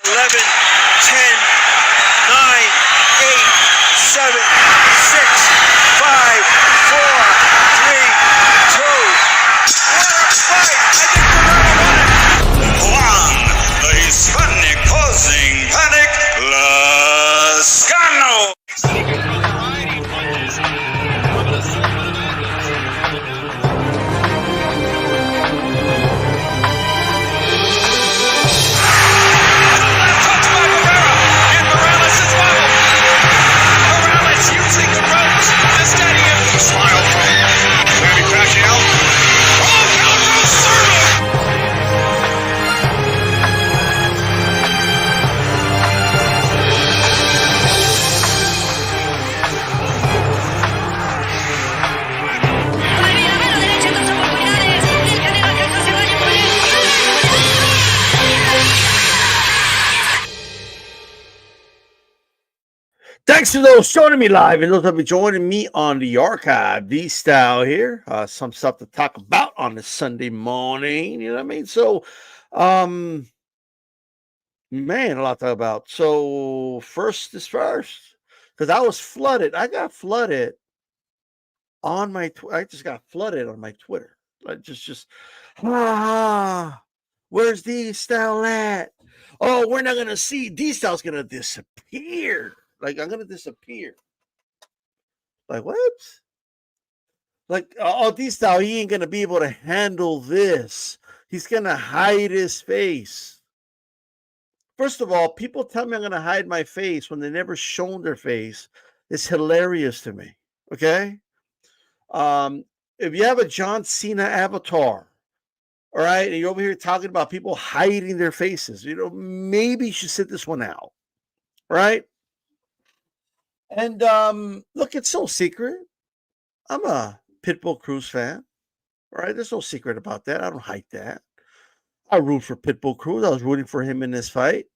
11, 10, 9, 8, 7, 6, 5, 4, 3, 2. What a fight! I think Canelo won it. Juan, the Hispanic causing panic, Lascano. Thanks to those joining me live and those that will be joining me on the archive. D-Style here. Some stuff to talk about on this Sunday morning. You know what I mean? So, man, a lot to talk about. So, first is first. Because I was flooded. I got flooded on my I just got flooded on my Twitter. Like where's D-Style at? Oh, we're not going to see. D-Style's going to disappear. Like, I'm going to disappear. Like, what? Like, D-Style, he ain't going to be able to handle this. He's going to hide his face. First of all, people tell me I'm going to hide my face when they never shown their face. It's hilarious to me. Okay? If you have a John Cena avatar, all right, and you're over here talking about people hiding their faces, you know, maybe you should sit this one out. Right? And look, it's no secret. I'm a Pitbull Cruz fan. All right, there's no secret about that. I don't hide that. I root for Pitbull Cruz. I was rooting for him in this fight.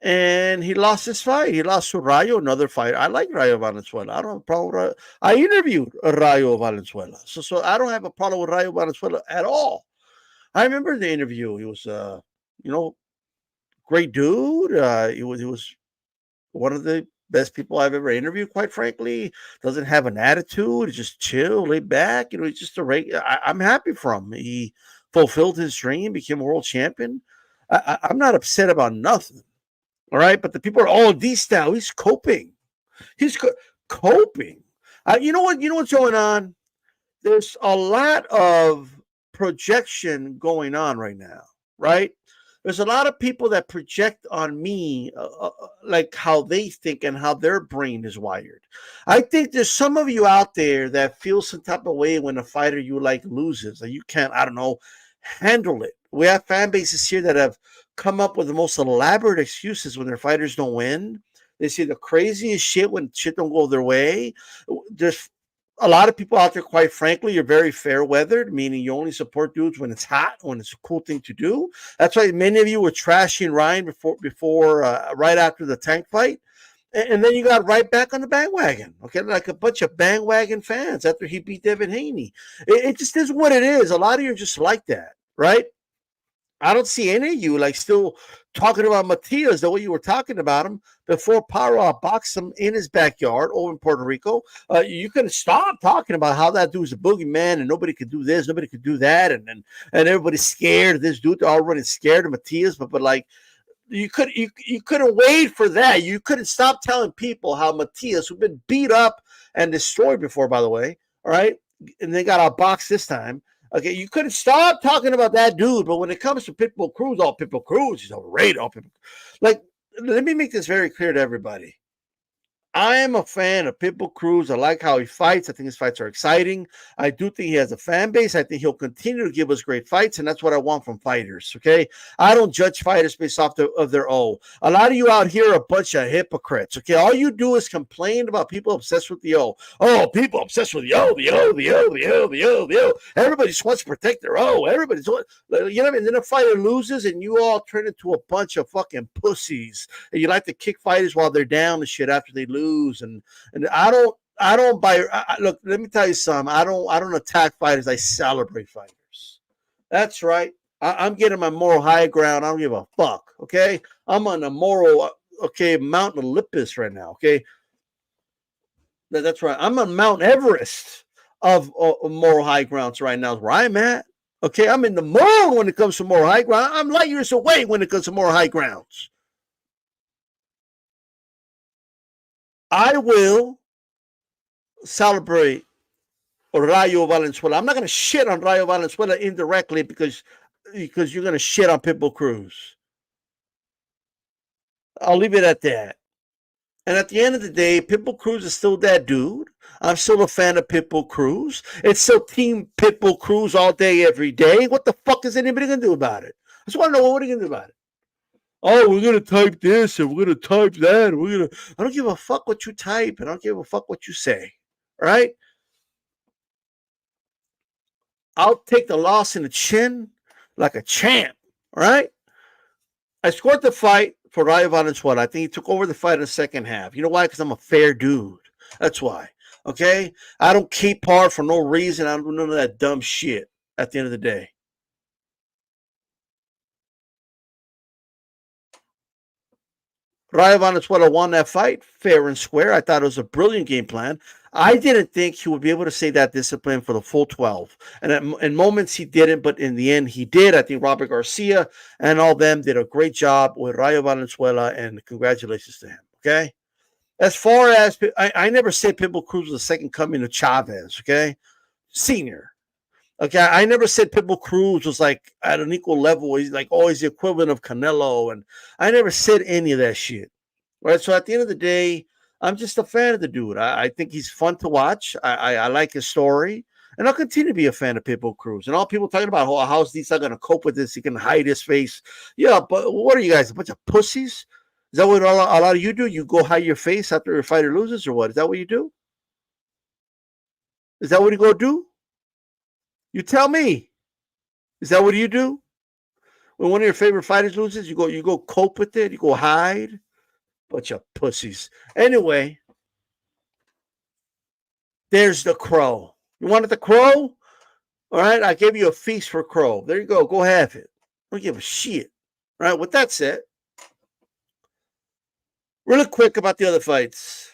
And he lost his fight. He lost to Rayo, another fight. I like Rayo Valenzuela. I don't have a problem with Rayo. I interviewed Rayo Valenzuela. So I don't have a problem with Rayo Valenzuela at all. I remember the interview. He was, great dude. He was one of the best people I've ever interviewed, quite frankly. Doesn't have an attitude. He's just chill, laid back. You know, he's just I'm happy for him. He fulfilled his dream, became a world champion. I'm not upset about nothing. All right. But the people are, D-Style, he's coping. He's coping. You know what's going on? There's a lot of projection going on right now, right? There's a lot of people that project on me like how they think and how their brain is wired. I think there's some of you out there that feel some type of way when a fighter you like loses, and you can't, I don't know, handle it. We have fan bases here that have come up with the most elaborate excuses when their fighters don't win. They say the craziest shit when shit don't go their way. There's a lot of people out there, quite frankly, you're very fair-weathered, meaning you only support dudes when it's hot, when it's a cool thing to do. That's why many of you were trashing Ryan before right after the Tank fight. And then you got right back on the bandwagon, okay? Like a bunch of bandwagon fans after he beat Devin Haney. It just is what it is. A lot of you are just like that, right? I don't see any of you like still talking about Matias the way you were talking about him before Paro boxed him in his backyard over in Puerto Rico. You could stop talking about how that dude's a boogeyman and nobody could do this, nobody could do that, and everybody's scared of this dude. They're already scared of Matias, but like you couldn't wait for that. You couldn't stop telling people how Matias, who've been beat up and destroyed before, by the way, all right, and they got outboxed this time. Okay, you couldn't stop talking about that dude, but when it comes to Pitbull Cruz, Pitbull Cruz, he's overrated. Like, let me make this very clear to everybody. I am a fan of Pitbull Cruz. I like how he fights. I think his fights are exciting. I do think he has a fan base. I think he'll continue to give us great fights, and that's what I want from fighters, okay? I don't judge fighters based off of their O. A lot of you out here are a bunch of hypocrites, okay? All you do is complain about people obsessed with the O. Oh, people obsessed with the O. Everybody just wants to protect their O. Everybody's, you know what I mean? Then a fighter loses, and you all turn into a bunch of fucking pussies. And you like to kick fighters while they're down and shit after they lose. And I don't buy. Look, let me tell you something. I don't attack fighters. I celebrate fighters. That's right. I'm getting my moral high ground. I don't give a fuck. Okay, I'm on a moral Mount Olympus right now. Okay, that's right. I'm on Mount Everest of moral high grounds right now. Is where I'm at. Okay, I'm in the moon when it comes to moral high ground. I'm light years away when it comes to moral high grounds. I will celebrate Rayo Valenzuela. I'm not going to shit on Rayo Valenzuela indirectly because you're going to shit on Pitbull Cruz. I'll leave it at that. And at the end of the day, Pitbull Cruz is still that dude. I'm still a fan of Pitbull Cruz. It's still Team Pitbull Cruz all day, every day. What the fuck is anybody going to do about it? I just want to know what are you going to do about it. Oh, we're going to type this and we're going to type that. I don't give a fuck what you type and I don't give a fuck what you say. All right? I'll take the loss in the chin like a champ. All right? I scored the fight for Rayo Valenzuela. I think he took over the fight in the second half. You know why? Because I'm a fair dude. That's why. Okay? I don't keep hard for no reason. I don't do none of that dumb shit at the end of the day. Rayo Valenzuela won that fight fair and square. I thought it was a brilliant game plan. I didn't think he would be able to stay that discipline for the full 12. And in moments he didn't, but in the end he did. I think Robert Garcia and all them did a great job with Rayo Valenzuela, and congratulations to him. Okay? As far as, I never said Pitbull Cruz was the second coming of Chavez, okay? Senior. Okay, I never said Pitbull Cruz was like at an equal level. He's like always the equivalent of Canelo, and I never said any of that shit. Right. So at the end of the day, I'm just a fan of the dude. I think he's fun to watch. I like his story, and I'll continue to be a fan of Pitbull Cruz. And all people talking about how's these not going to cope with this? He can hide his face. Yeah, but what are you guys, a bunch of pussies? Is that what a lot of you do? You go hide your face after your fighter loses, or what? Is that what you do? Is that what you go do? You tell me. Is that what you do? When one of your favorite fighters loses, you go cope with it, you go hide. Bunch of pussies. Anyway, there's the crow. You wanted the crow? All right, I gave you a feast for crow. There you go. Go have it. I don't give a shit. All right, with that said, really quick about the other fights.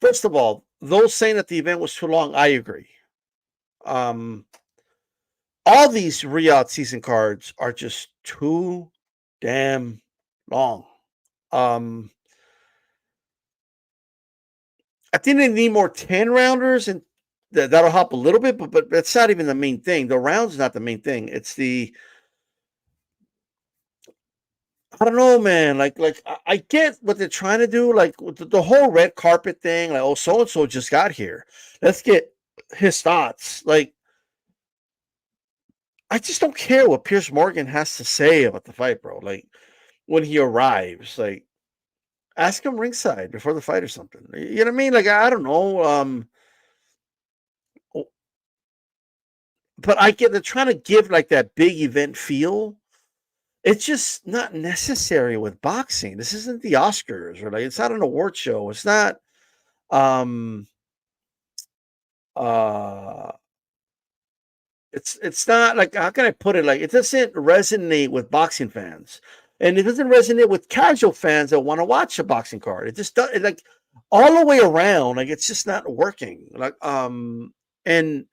First of all, those saying that the event was too long, I agree. All these Riyadh season cards are just too damn long. I think they need more 10 rounders, and that'll help a little bit, but that's not even the main thing. The rounds is not the main thing. It's I don't know, man. Like I get what they're trying to do. Like the whole red carpet thing. Like, oh, so and so just got here. Let's get his thoughts. Like, I just don't care what Pierce Morgan has to say about the fight, bro. Like when he arrives, like ask him ringside before the fight or something. You know what I mean? Like I don't know. But I get they're trying to give like that big event feel. It's just not necessary with boxing. This isn't the Oscars, or like it's not an award show. It's not um uh it's not like, how can I put it? Like it doesn't resonate with boxing fans. And it doesn't resonate with casual fans that want to watch a boxing card. It just does, like all the way around, like it's just not working. Like and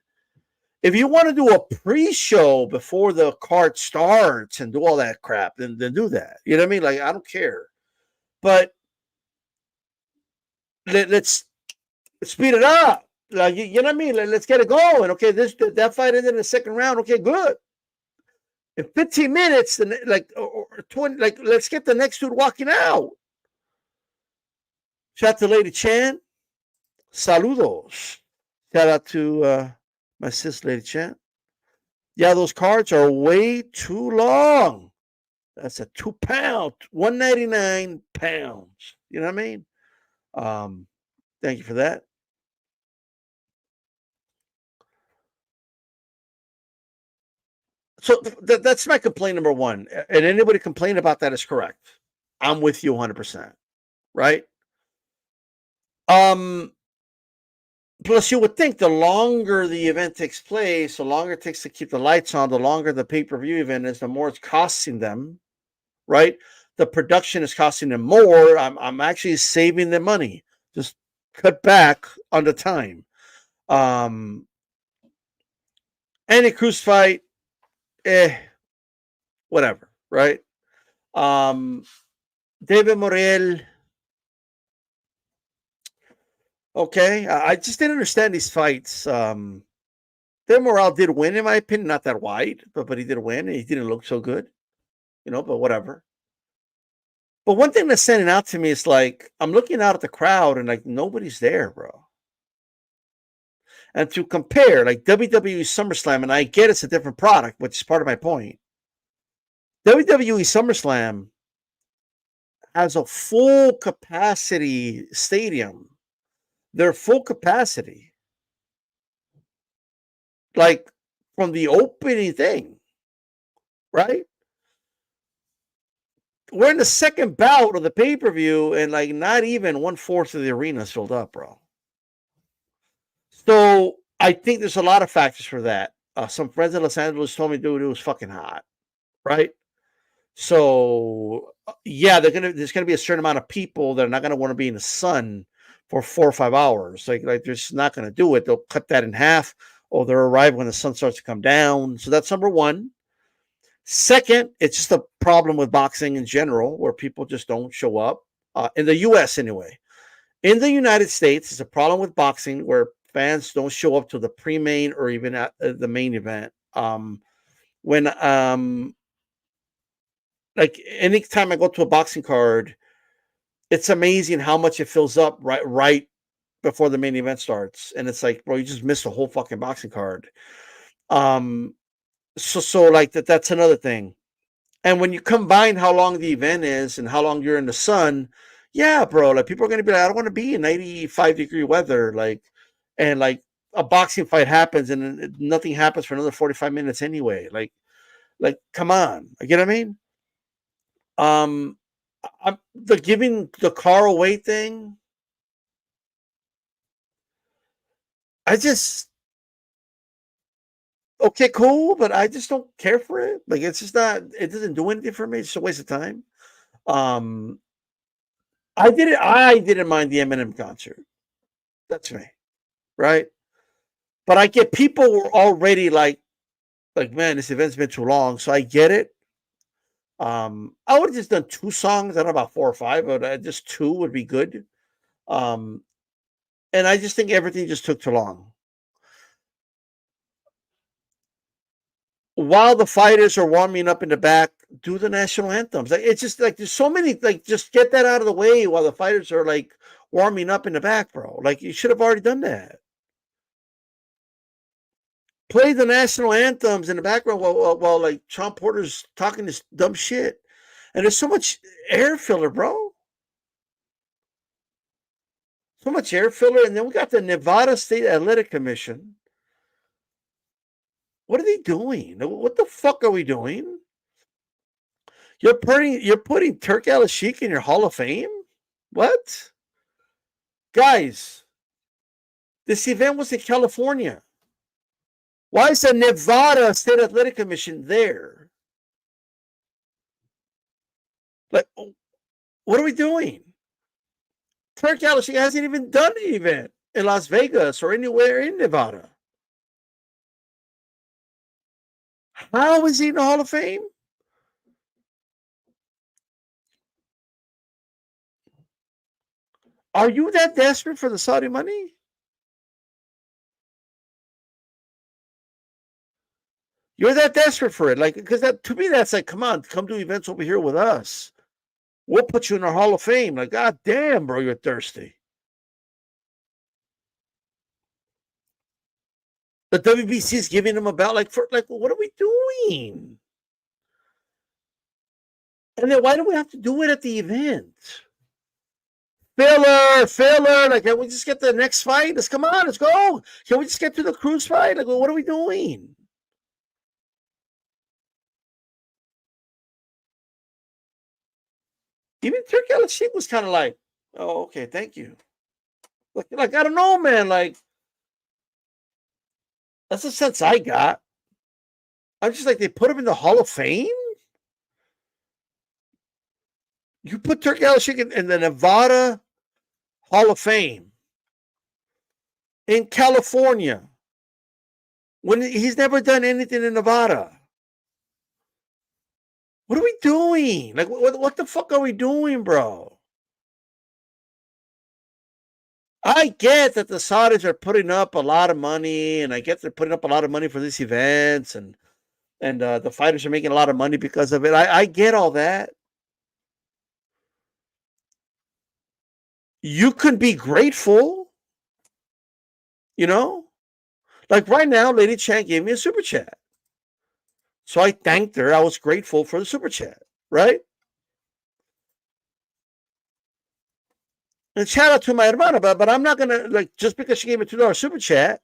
if you want to do a pre-show before the card starts and do all that crap, then do that. You know what I mean? Like I don't care, but let's speed it up. Like you know what I mean? Let's get it going. Okay, that fight ended in the second round. Okay, good. In 15 minutes, like or 20, like let's get the next dude walking out. Shout out to Lady Chan. Saludos. Shout out to my sis, Lady Chan. Yeah, those cards are way too long. That's a 2 pound, 199 pounds. You know what I mean? Thank you for that. So that's my complaint number one. And anybody complain about that is correct. I'm with you 100%. Right? Plus, you would think the longer the event takes place, the longer it takes to keep the lights on, the longer the pay-per-view event is, the more it's costing them, right? The production is costing them more. I'm actually saving them money. Just cut back on the time. Any Cruz fight, whatever, right? David Morel, okay. I just didn't understand these fights. David Morel did win, in my opinion, not that wide, but he did win, and he didn't look so good, but whatever. But one thing that's standing out to me is like I'm looking out at the crowd and like nobody's there, bro. And to compare, like WWE SummerSlam, and I get it's a different product, which is part of my point. WWE SummerSlam has a full capacity stadium. They're full capacity. Like from the opening thing, right? We're in the second bout of the pay-per-view, and like not even 1/4 of the arena is filled up, bro. So I think there's a lot of factors for that. Some friends in Los Angeles told me, dude, it was fucking hot, right? So yeah, there's gonna be a certain amount of people that are not gonna want to be in the sun for 4 or 5 hours. Like they're just not gonna do it. They'll cut that in half, or they'll arrive when the sun starts to come down. So that's number one. Second, it's just a problem with boxing in general, where people just don't show up. In the U.S. anyway. In the United States, it's a problem with boxing where fans don't show up to the pre-main or even at the main event. When like anytime I go to a boxing card, it's amazing how much it fills up right before the main event starts, and it's like, bro, you just missed a whole fucking boxing card. So like that's another thing. And when you combine how long the event is and how long you're in the sun, yeah, bro, like people are gonna be like, I don't want to be in 95-degree weather, and like a boxing fight happens and nothing happens for another 45 minutes anyway. Like come on, you get what I mean? The giving the car away thing, I just okay, cool, but I just don't care for it. Like it's just not. It doesn't do anything for me. It's just a waste of time. Um, I did it. I didn't mind the Eminem concert. That's me, right? But I get people were already like man, this event's been too long, so I get it. I would have just done 2 songs. I don't know about 4 or 5, but just 2 would be good. Um, and I just think everything just took too long. While the fighters are warming up in the back, do the national anthems. Like, it's just like there's so many. Like, just get that out of the way while the fighters are like warming up in the back, bro. Like, you should have already done that. Play the national anthems in the background while like Sean Porter's talking this dumb shit. And there's so much air filler, bro. So much air filler. And then we got the Nevada State Athletic Commission. What are they doing? What the fuck are we doing? You're putting Turk Al-Sheikh in your Hall of Fame? What? Guys, this event was in California. Why is the Nevada State Athletic Commission there? Like, what are we doing? Turk Al-Sheikh hasn't even done the event in Las Vegas or anywhere in Nevada. How is he in the Hall of Fame? Are you that desperate for the Saudi money? You're that desperate for it. Like, because that to me, that's like, come on, come to events over here with us. We'll put you in our Hall of Fame. Like, god damn, bro, you're thirsty. The WBC is giving them about what are we doing? And then why do we have to do it at the event? Filler. Like, can we just get the next fight? Let's come on, let's go. Can we just get to the Cruz fight? Like, what are we doing? Even Turk Al-Sheikh was kind of like, oh, okay, thank you. Like I don't know, man. Like, That's the sense I got. I'm just like, they put him in the Hall of Fame? You put Turkey Alashik in the Nevada Hall of Fame in California when he's never done anything in Nevada. What are we doing? Like, what the fuck are we doing, bro? I get that the Saudis are putting up a lot of money, and I get they're putting up a lot of money for these events, and the fighters are making a lot of money because of it. I get all that. You can be grateful, you know? Like right now, Lady Chan gave me a super chat. So I thanked her. I was grateful for the super chat, right? And shout out to my hermana, but I'm not gonna, like, just because she gave me a $2 super chat,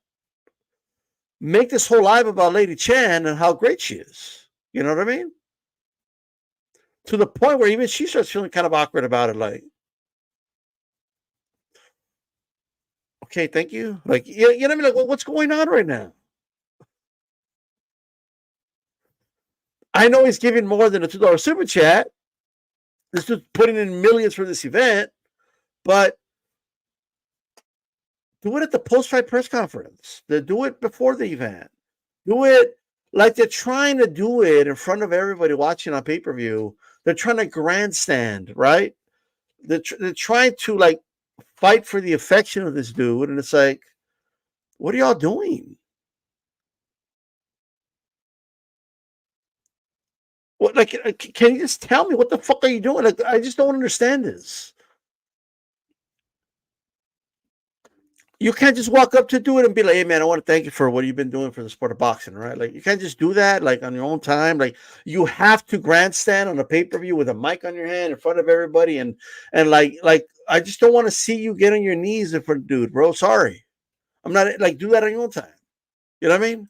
make this whole live about Lady Chan and how great she is. You know what I mean? To the point where even she starts feeling kind of awkward about it. Like, okay, thank you. Like, you know what I mean? Like, what's going on right now? I know he's giving more than a $2 super chat. This is putting in millions for this event, but do it at the post-fight press conference. Do it before the event. Do it like they're trying to do it in front of everybody watching on pay-per-view. They're trying to grandstand, right? They're trying to, like, fight for the affection of this dude, and it's like, what are y'all doing? What, like, can you just tell me what the fuck are you doing? Like, I just don't understand this. You can't just walk up to do it and be like, hey, man, I want to thank you for what you've been doing for the sport of boxing, right? Like, you can't just do that, like, on your own time. Like, you have to grandstand on a pay-per-view with a mic on your hand in front of everybody. And like, I just don't want to see you get on your knees in front of dude, bro. Sorry. I'm not, like, do that on your own time. You know what I mean?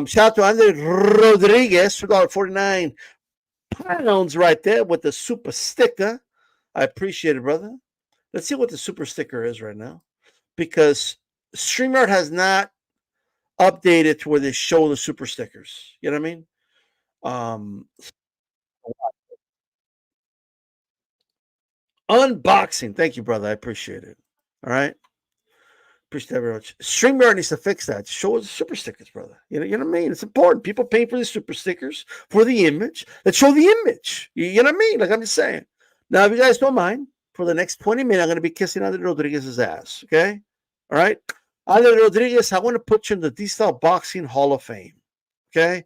Shout out to Andre Rodriguez, $2.49 right there with the super sticker. I appreciate it, brother. Let's see what the super sticker is right now, because StreamYard has not updated to where they show the super stickers. You know what I mean? Unboxing. Thank you, brother. I appreciate it. All right. Appreciate that very much. StreamYard needs to fix that. Show us the super stickers, brother. You know what I mean? It's important. People pay for the super stickers for the image. Let's show the image. You know what I mean? Like, I'm just saying. Now, if you guys don't mind, for the next 20 minutes, I'm going to be kissing Andre Rodriguez's ass. Okay? All right? Andre Rodriguez, I want to put you in the D-Style Boxing Hall of Fame. Okay?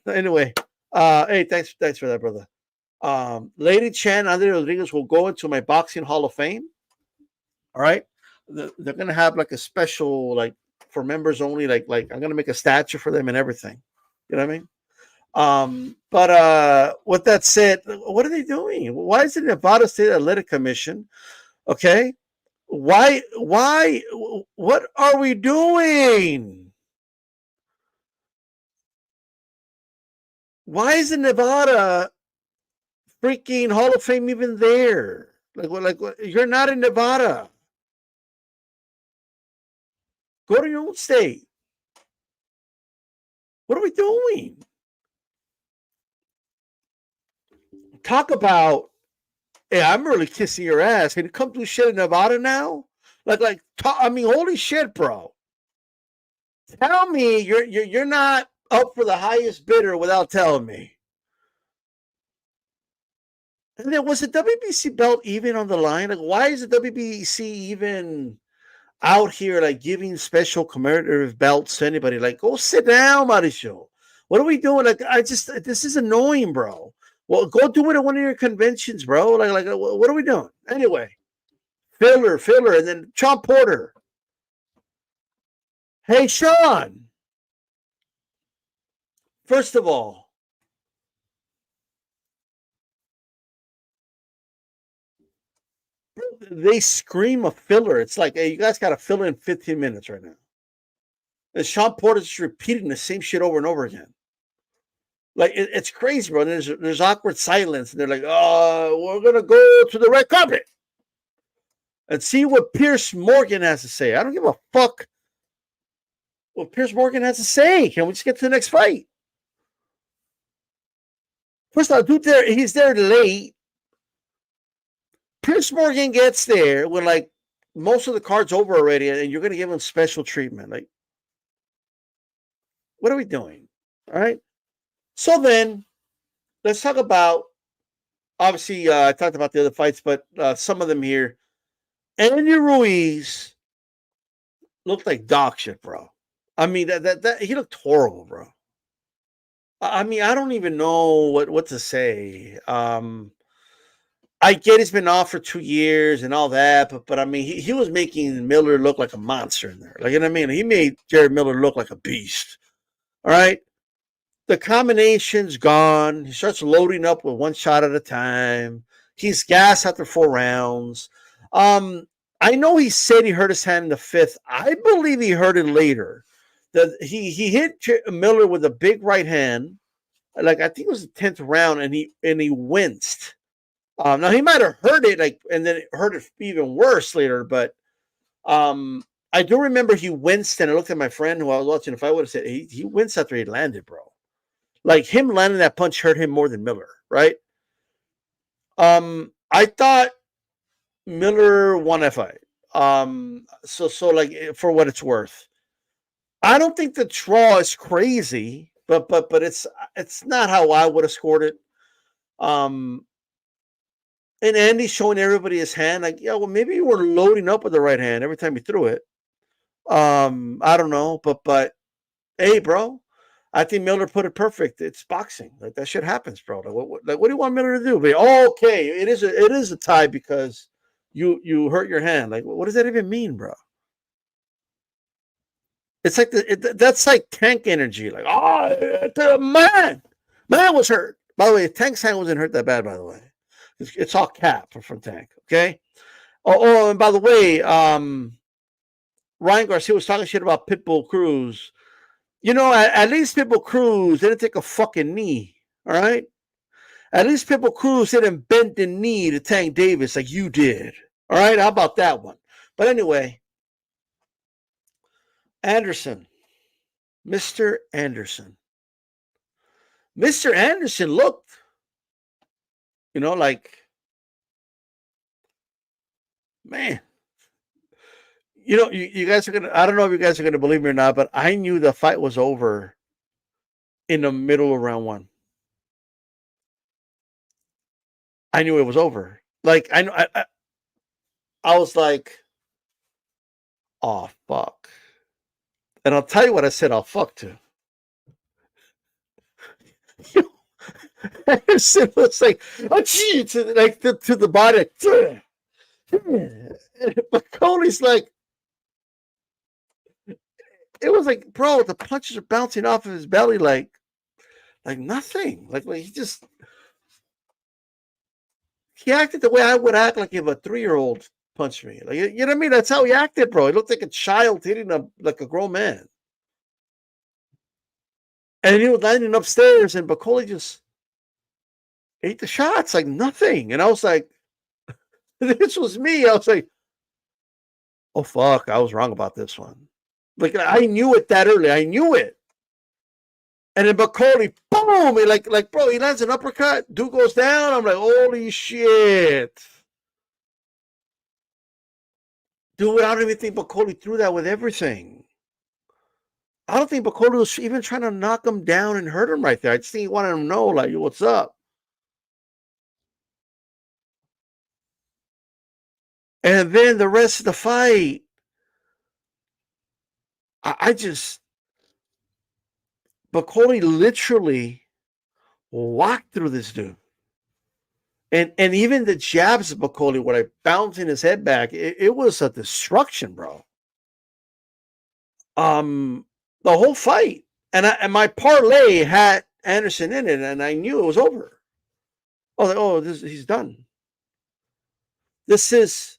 Anyway. Hey, thanks for that, brother. Lady Chan, Andre Rodriguez will go into my Boxing Hall of Fame. All right? They're gonna have like a special, like, for members only, like I'm gonna make a statue for them and everything. You know what I mean? But with that said, what are they doing? Why is the Nevada State Athletic Commission? Okay, why? What are we doing? Why is the Nevada freaking Hall of Fame even there? Like you're not in Nevada. Go to your own state. What are we doing? Talk about, hey, I'm really kissing your ass. Can you come do shit in Nevada now? I mean, holy shit, bro. Tell me you're not up for the highest bidder without telling me. And then, was the WBC belt even on the line? Like, why is the WBC even out here, like, giving special commemorative belts to anybody? Like, go sit down, Mauricio. What are we doing? Like, this is annoying, bro. Well, go do it at one of your conventions, bro. Like, what are we doing? Anyway, filler, and then Sean Porter. Hey, Sean. First of all, they scream a filler. It's like, hey, you guys got to fill in 15 minutes right now. And Sean Porter's just repeating the same shit over and over again. Like, it's crazy, bro. There's awkward silence, and they're like, "Oh, we're gonna go to the red carpet and see what Pierce Morgan has to say." I don't give a fuck Well, Piers Morgan has to say. Can we just get to the next fight? First of all, dude, he's there late. Piers Morgan gets there when like most of the cards over already, and you're going to give him special treatment. Like, what are we doing? All right. So then, let's talk about. Obviously, I talked about the other fights, but some of them here. Andy Ruiz looked like dog shit, bro. I mean, that he looked horrible, bro. I mean, I don't even know what to say. I get he's been off for 2 years and all that, but I mean, he was making Miller look like a monster in there. Like, you know what I mean? He made Jared Miller look like a beast. All right. The combination's gone. He starts loading up with one shot at a time. He's gassed after 4 rounds. I know he said he hurt his hand in the 5th. I believe he hurt it later. That he hit Miller with a big right hand. Like, I think it was the 10th round, and he winced. Now he might have hurt it, like, and then it hurt it even worse later. But I do remember he winced, and I looked at my friend who I was watching. If I would have said he winced after he landed, bro. Like, him landing that punch hurt him more than Miller, right? I thought Miller won that fight. So like, for what it's worth, I don't think the draw is crazy, but it's not how I would have scored it. And Andy's showing everybody his hand, like, yeah, well, maybe you were loading up with the right hand every time you threw it. I don't know, but hey, bro, I think Miller put it perfect. It's boxing. Like, that shit happens, bro. Like, what do you want Miller to do? But, okay, it is a tie because you hurt your hand. Like, what does that even mean, bro? It's like that's like Tank energy. Like, the man was hurt. By the way, Tank's hand wasn't hurt that bad. By the way, it's all cap from Tank. Okay. Oh, and by the way, Ryan Garcia was talking shit about Pitbull Cruz. You know, at least Pitbull Cruz didn't take a fucking knee. All right. At least Pitbull Cruz didn't bend the knee to Tank Davis like you did. All right. How about that one? But anyway, Anderson. Mr. Anderson. Mr. Anderson looked, like, man. You guys are going to, I don't know if you guys are going to believe me or not, but I knew the fight was over in the middle of round 1. I knew it was over. Like, I was like, oh, fuck. And I'll tell you what I said, I'll fuck to. Anderson was like, oh, gee, to the body. But Cody's like, it was like, bro, the punches are bouncing off of his belly like nothing. Like he acted the way I would act like if a 3-year-old punched me. Like, you know what I mean? That's how he acted, bro. He looked like a child hitting like a grown man. And he was landing upstairs, and Bacoli just ate the shots like nothing. And I was like, this was me. I was like, oh, fuck, I was wrong about this one. Like, I knew it that early. I knew it. And then Bacoli, boom, like, bro, he lands an uppercut. Dude goes down. I'm like, holy shit. Dude, I don't even think Bacoli threw that with everything. I don't think Bacoli was even trying to knock him down and hurt him right there. I just think he wanted him to know, like, what's up? And then the rest of the fight, I just, Bacoli literally walked through this dude. And even the jabs of Bacoli, where I bouncing his head back, it was a destruction, bro. The whole fight. And my parlay had Anderson in it, and I knew it was over. He's done. This is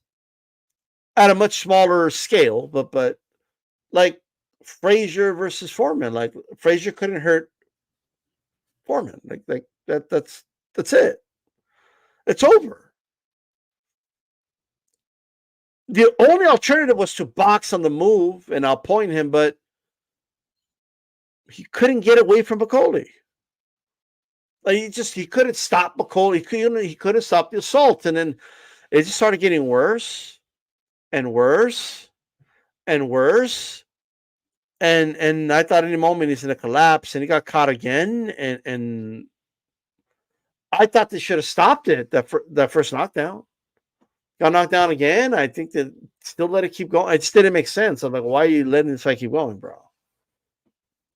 at a much smaller scale, but like Frazier versus Foreman. Like, Frazier couldn't hurt Foreman. Like that's it. It's over. The only alternative was to box on the move, and I'll point him, but he couldn't get away from Boli. Like he couldn't stop Boli. He couldn't stop the assault, and then it just started getting worse and worse and worse. And I thought any moment he's going to collapse, and he got caught again, and I thought they should have stopped it that first knockdown. Got knocked down again. I think that still let it keep going. It just didn't make sense. I'm like, why are you letting this fight keep going, bro?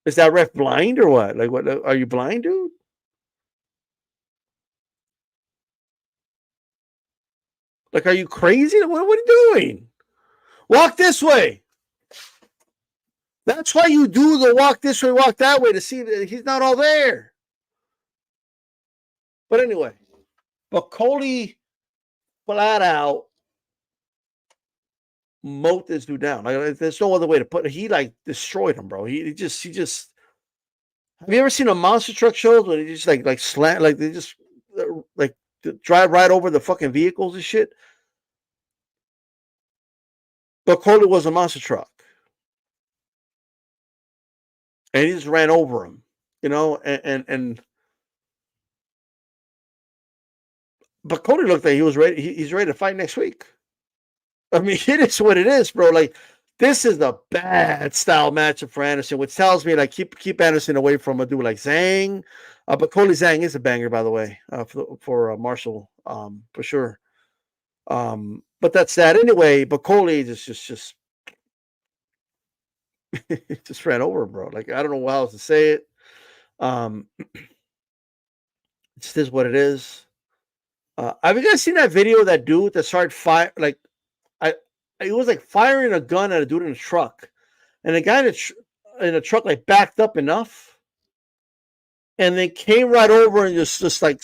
Is that ref blind or what? Like, what? Are you blind, dude? Like, are you crazy? What are you doing? Walk this way. That's why you do the walk this way, walk that way, to see that he's not all there. But anyway, Boli flat out mowed this dude down. Like, there's no other way to put it. He like destroyed him, bro. He just. Have you ever seen a monster truck shows where they just like slant, like they just like drive right over the fucking vehicles and shit? Boli was a monster truck, and he just ran over him, you know. And Boli looked like he was ready. He's ready to fight next week. I mean, it is what it is, bro. Like, this is a bad style matchup for Anderson, which tells me like keep Anderson away from a dude like Zhang. But Cody Zhang is a banger, by the way, for Marshall, for sure. But that's that anyway. But Cody just just ran over him, bro. Like, I don't know how else to say it. It's just what it is. Have you guys seen that video of that dude that started fire? Like, it was like firing a gun at a dude in a truck, and the guy in a truck like backed up enough, and then came right over and just like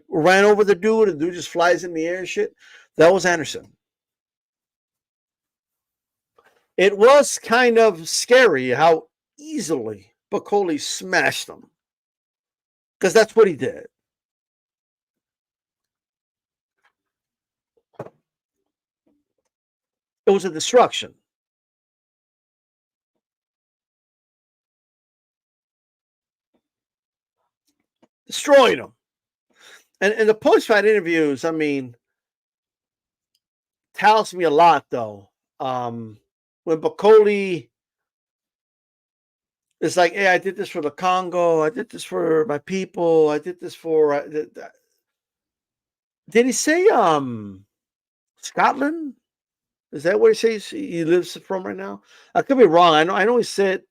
ran over the dude, and the dude just flies in the air and shit. That was Anderson. It was kind of scary how easily Boli smashed him, because that's what he did. It was a destruction. Destroyed him. And in the post-fight interviews, I mean, tells me a lot, though. When Boli is like, hey, I did this for the Congo. I did this for my people. I did this for... did he say Scotland? Is that where he says he lives from right now? I could be wrong. I know he said...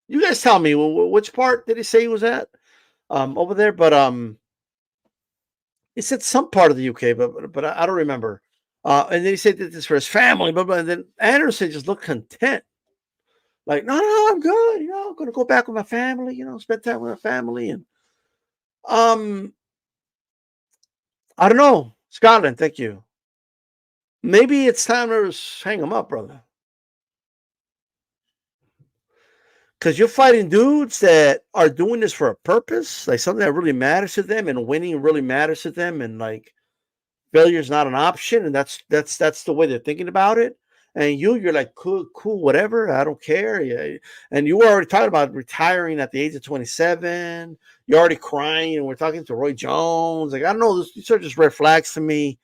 You guys tell me, which part did he say he was at over there? But he said some part of the UK, but I don't remember. And then he said that this for his family, but then Anderson just looked content. Like, no, I'm good. You know, I'm going to go back with my family, you know, spend time with my family. And I don't know. Scotland, thank you. Maybe it's time to hang him up, brother. Because you're fighting dudes that are doing this for a purpose, like something that really matters to them, and winning really matters to them, and like failure is not an option, and that's the way they're thinking about it. And you're like, cool, whatever, I don't care. Yeah. And you were already talking about retiring at the age of 27. You're already crying, and we're talking to Roy Jones. Like, I don't know, these are just red flags to me.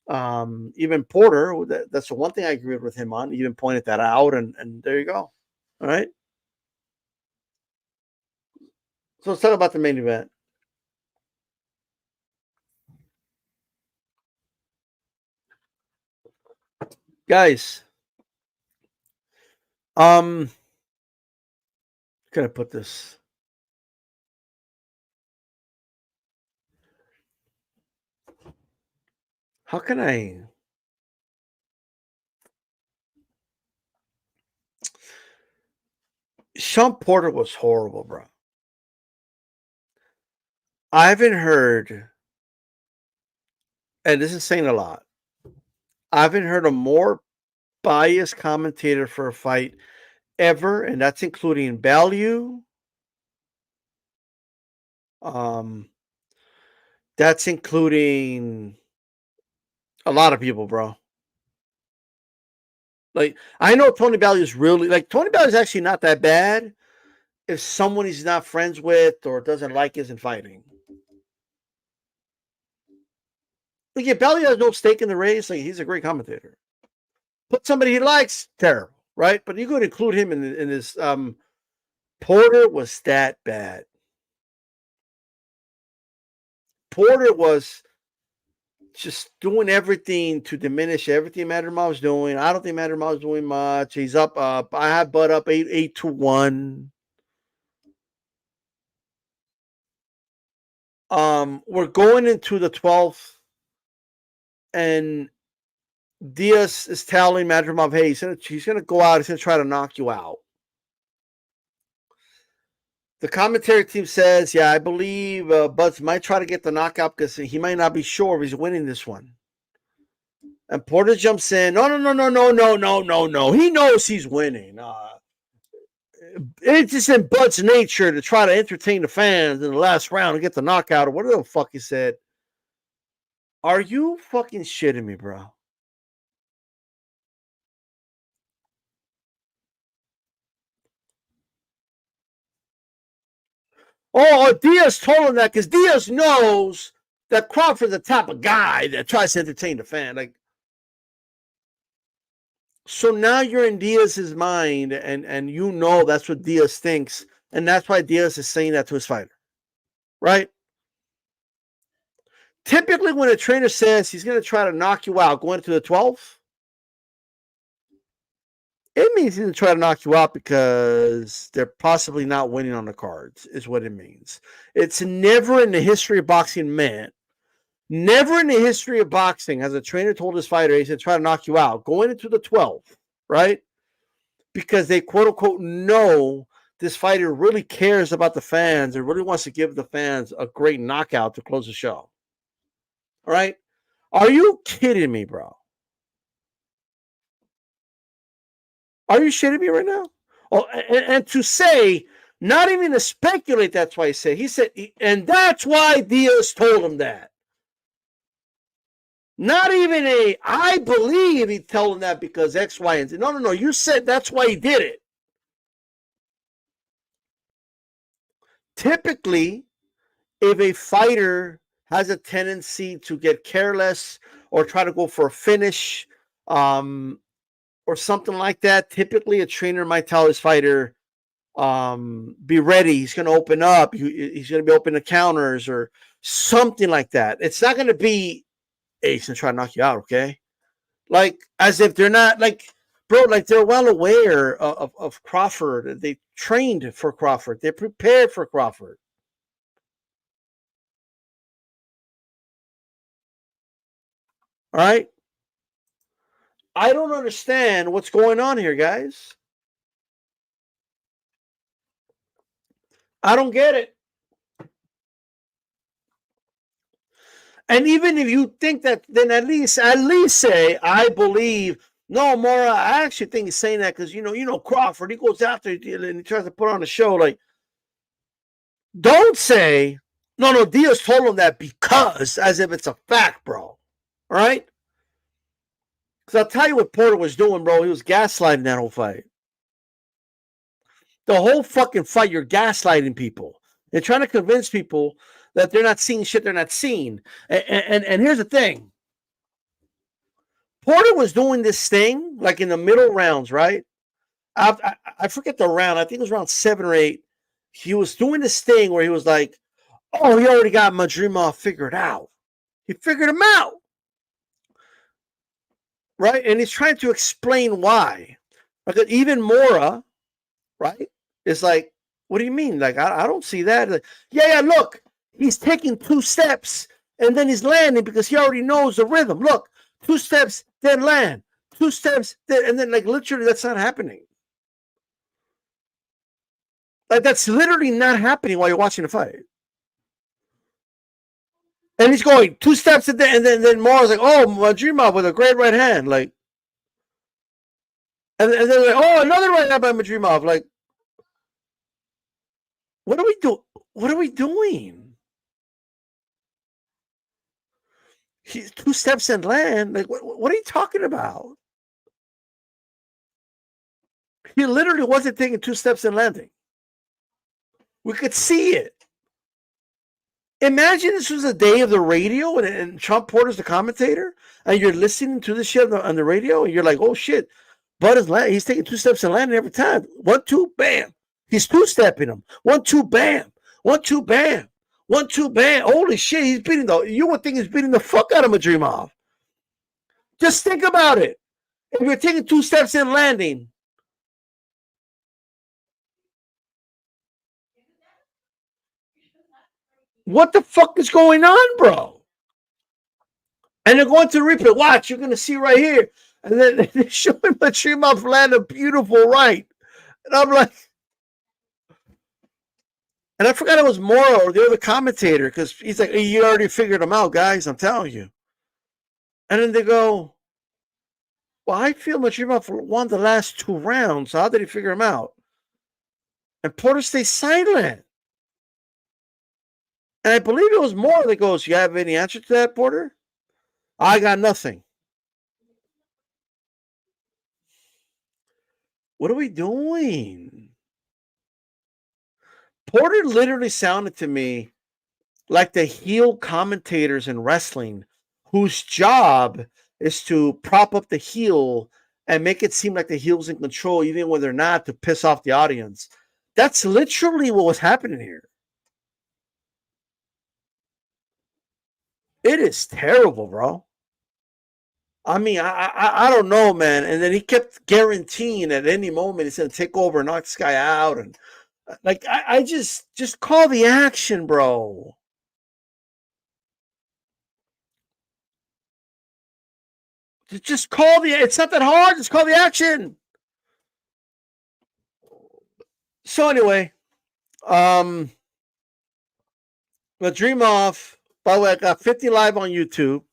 Even Porter, that's the one thing I agreed with him on. He even pointed that out, and there you go. All right. So let's talk about the main event. Guys, can I put this? How can I? Sean Porter was horrible, bro. I haven't heard, and this is saying a lot, I haven't heard a more biased commentator for a fight ever, and that's including value. That's including a lot of people, bro. Like, I know Tony Bellew is really, like, Tony Bellew is actually not that bad, if someone he's not friends with or doesn't like isn't fighting. Like, if Belly has no stake in the race, like, he's a great commentator. Put somebody he likes, terrible, right? But you could include him in this. Porter was that bad. Porter was just doing everything to diminish everything Matt was doing. I don't think Matt was doing much. He's up. I had Bud up 8-1. We're going into the 12th, and Diaz is telling Madrimov, hey, he's gonna go out. He's gonna try to knock you out. The commentary team says, yeah, I believe Buds might try to get the knockout because he might not be sure if he's winning this one. And Porter jumps in. No. He knows he's winning. It's just in Bud's nature to try to entertain the fans in the last round and get the knockout or whatever the fuck he said. Are you fucking shitting me, bro? Oh, Diaz told him that because Diaz knows that Crawford's the type of guy that tries to entertain the fan. Like, so now you're in Diaz's mind, and you know that's what Diaz thinks, and that's why Diaz is saying that to his fighter, right? Typically, when a trainer says he's going to try to knock you out going into the 12th, it means he's going to try to knock you out because they're possibly not winning on the cards, is what it means. It's never in the history of boxing meant, never in the history of boxing has a trainer told his fighter he's going to try to knock you out going into the 12th, right? Because they quote unquote know this fighter really cares about the fans and really wants to give the fans a great knockout to close the show. All right? Are you kidding me, bro? Are you shitting me right now? Oh, and to say, not even to speculate, that's why he said, and that's why Diaz told him that. Not even I believe he told him that because X, Y, and Z. No. You said that's why he did it. Typically, if a fighter has a tendency to get careless or try to go for a finish or something like that, typically a trainer might tell his fighter, be ready. He's going to open up. He's going to be open to counters or something like that. It's not going to be, hey, he's going to try to knock you out, okay? Like, as if they're not, like, bro, like, they're well aware of Crawford. They trained for Crawford. They're prepared for Crawford. All right? I don't understand what's going on here, guys. I don't get it. And even if you think that, then at least say, I believe. No, Mora, I actually think he's saying that because, you know, Crawford, he goes out there and he tries to put on a show. Like, don't say, no, Diaz told him that because, as if it's a fact, bro. All right? Because I'll tell you what Porter was doing, bro. He was gaslighting that whole fight. The whole fucking fight, you're gaslighting people. They're trying to convince people that they're not seeing shit they're not seeing. And here's the thing. Porter was doing this thing like in the middle rounds, right? I forget the round. I think it was round 7 or 8. He was doing this thing where he was like, oh, he already got Madrimov figured out. He figured him out. Right? And he's trying to explain why. Because even Mora, right, is like, what do you mean? Like, I don't see that. Like, yeah, look, he's taking 2 steps and then he's landing because he already knows the rhythm. Look, 2 steps, then land. 2 steps, and then, like, literally, that's not happening. Like, that's literally not happening while you're watching the fight. And he's going 2 steps, and then Mora's like, oh, Madrimov with a great right hand. Like, and then like, oh, another right hand by Madrimov. Like, what are we doing? What are we doing? He's 2 steps and land. Like, what are you talking about? He literally wasn't taking 2 steps and landing. We could see it. Imagine this was a day of the radio and Trump Porter's the commentator, and you're listening to this shit on the radio, and you're like, oh shit, Bud is landing. He's taking 2 steps and landing every time. 1, 2, bam. He's 2-stepping him. 1, 2, bam. 1, 2, bam. 1, 2, bam. Holy shit, he's beating you would think he's beating the fuck out of Madrimov. Just think about it. If you're taking 2 steps and landing, what the fuck is going on, bro? And they're going to replay. Watch, you're going to see right here. And then they're showing Madrimov land a beautiful right. And I'm like, and I forgot it was Moro or the other commentator because he's like, hey, you already figured them out, guys. I'm telling you. And then they go, well, I feel Madrimov won the last 2 rounds. So how did he figure them out? And Porter stays silent. And I believe it was Moro that goes, you have any answer to that, Porter? I got nothing. What are we doing? Porter literally sounded to me like the heel commentators in wrestling whose job is to prop up the heel and make it seem like the heel's in control even when they're not, to piss off the audience. That's literally what was happening here. It is terrible, bro. I mean, I don't know, man. And then he kept guaranteeing at any moment he's going to take over and knock this guy out. And like, I just call the action, bro. Just call it's not that hard. Just call the action. So anyway, Madrimov, by the way, I got 50 live on YouTube,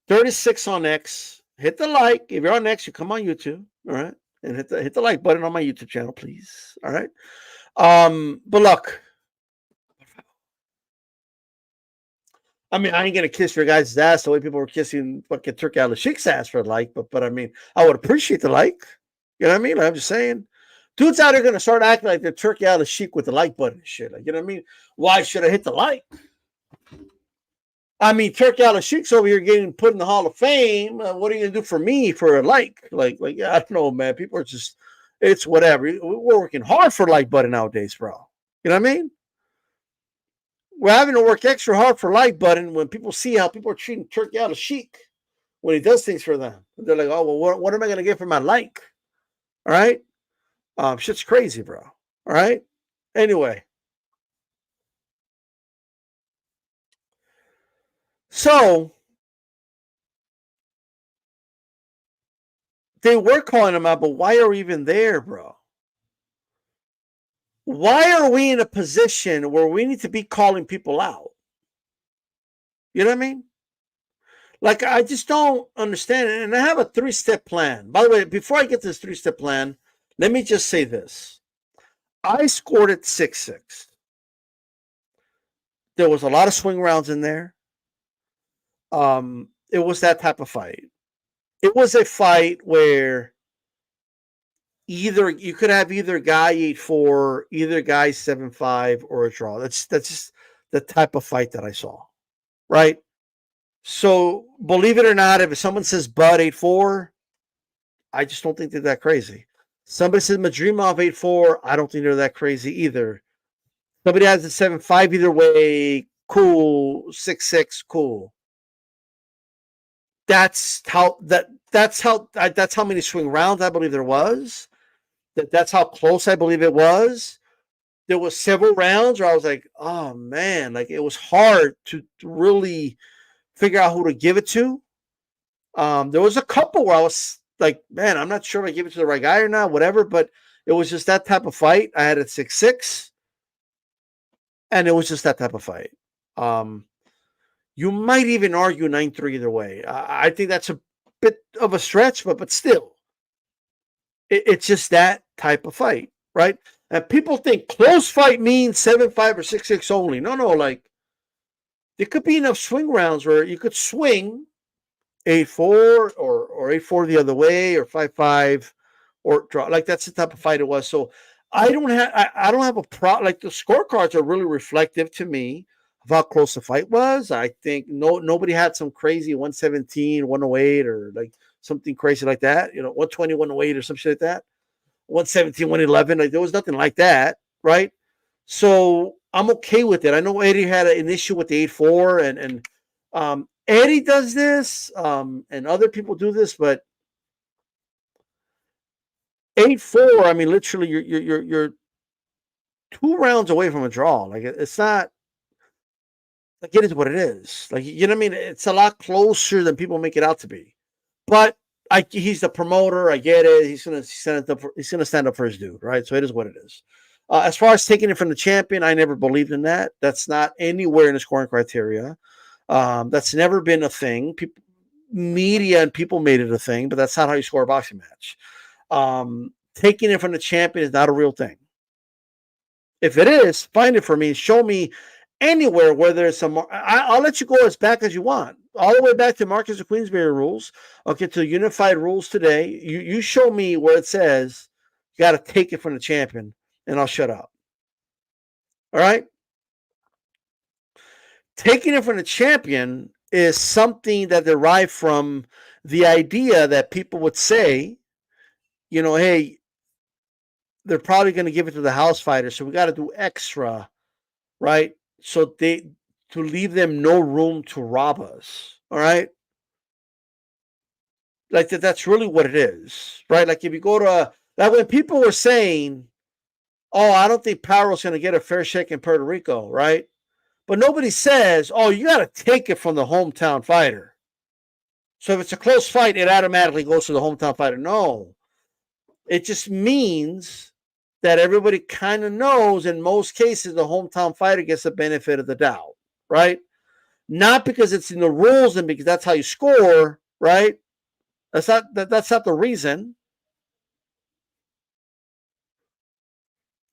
36 on X. Hit the like. If you're on X, you come on YouTube. All right. And hit the like button on my YouTube channel, please. All right. But look. I mean, I ain't gonna kiss your guys' ass the way people were kissing fucking Turkey Al-Sheikh's ass for a like, but I mean, I would appreciate the like. You know what I mean? Like, I'm just saying. Dudes out there gonna start acting like they're Turkey Al-Sheikh with the like button and shit. Like, you know what I mean? Why should I hit the like? I mean, Turkey Al-Sheikh's over here getting put in the Hall of Fame. What are you gonna do for me for a like? Like, yeah, I don't know, man. People are just, it's whatever. We're working hard for a like button nowadays, bro. You know what I mean? We're having to work extra hard for like button when people see how people are treating Turkey Al-Sheikh when he does things for them. They're like, oh, well, what am I gonna get for my like? All right. Shit's crazy, bro. All right. Anyway. So they were calling him out, but why are we even there, bro? Why are we in a position where we need to be calling people out? You know what I mean? Like, I just don't understand it. And I have a 3-step plan. By the way, before I get to this 3-step plan, let me just say this. I scored it 6-6. There was a lot of swing rounds in there. It was that type of fight. It was a fight where you could have either guy 8-4, either guy 7-5, or a draw. That's just the type of fight that I saw, right? So believe it or not, if someone says Bud 8-4, I just don't think they're that crazy. Somebody says Madrimov 8-4, I don't think they're that crazy either. Somebody has a 7-5 either way, cool. 6-6, cool. That's how many swing rounds I believe there was. That's how close I believe it was. There was several rounds where I was like, oh man, like it was hard to really figure out who to give it to. There was a couple where I was like, man, I'm not sure if I give it to the right guy or not, whatever, but it was just that type of fight. I had it 6-6, and it was just that type of fight. You might even argue 9-3 either way. I think that's a bit of a stretch, but still. It's just that type of fight, right? And people think close fight means 7-5 or 6-6 only. No, like there could be enough swing rounds where you could swing 8-4 or 8-4 the other way or 5-5 or draw. Like that's the type of fight it was. So I don't have a problem. Like the scorecards are really reflective to me of how close the fight was. I think nobody had some crazy 117, 108 or like something crazy like that. 120, 108 or some shit like that. 117, 111. Like there was nothing like that, right? So I'm okay with it. I know Eddie had an issue with the 8-4 and Eddie does this, and other people do this, but 8-4. I mean, literally, you're 2 rounds away from a draw. Like it's not like it is what it is. Like you know what I mean? It's a lot closer than people make it out to be. But he's the promoter. I get it. He's gonna stand up for his dude, right? So it is what it is. As far as taking it from the champion, I never believed in that. That's not anywhere in the scoring criteria. That's never been a thing. Media and people made it a thing, but that's not how you score a boxing match. Taking it from the champion is not a real thing. If it is, find it for me. Show me anywhere where there's some. I'll let you go as back as you want, all the way back to Marcus of Queensberry rules. Okay, to unified rules today. You show me where it says you got to take it from the champion, and I'll shut up. All right. Taking it from the champion is something that derived from the idea that people would say, hey, they're probably going to give it to the house fighter, so we got to do extra, right? So to leave them no room to rob us. All right. Like that's really what it is, right? Like if you go to like when people were saying, oh, I don't think Paro's going to get a fair shake in Puerto Rico, right? But nobody says, oh, you got to take it from the hometown fighter. So if it's a close fight, it automatically goes to the hometown fighter. No, it just means that everybody kind of knows in most cases the hometown fighter gets the benefit of the doubt, right? Not because it's in the rules and because that's how you score, right? That's not the reason.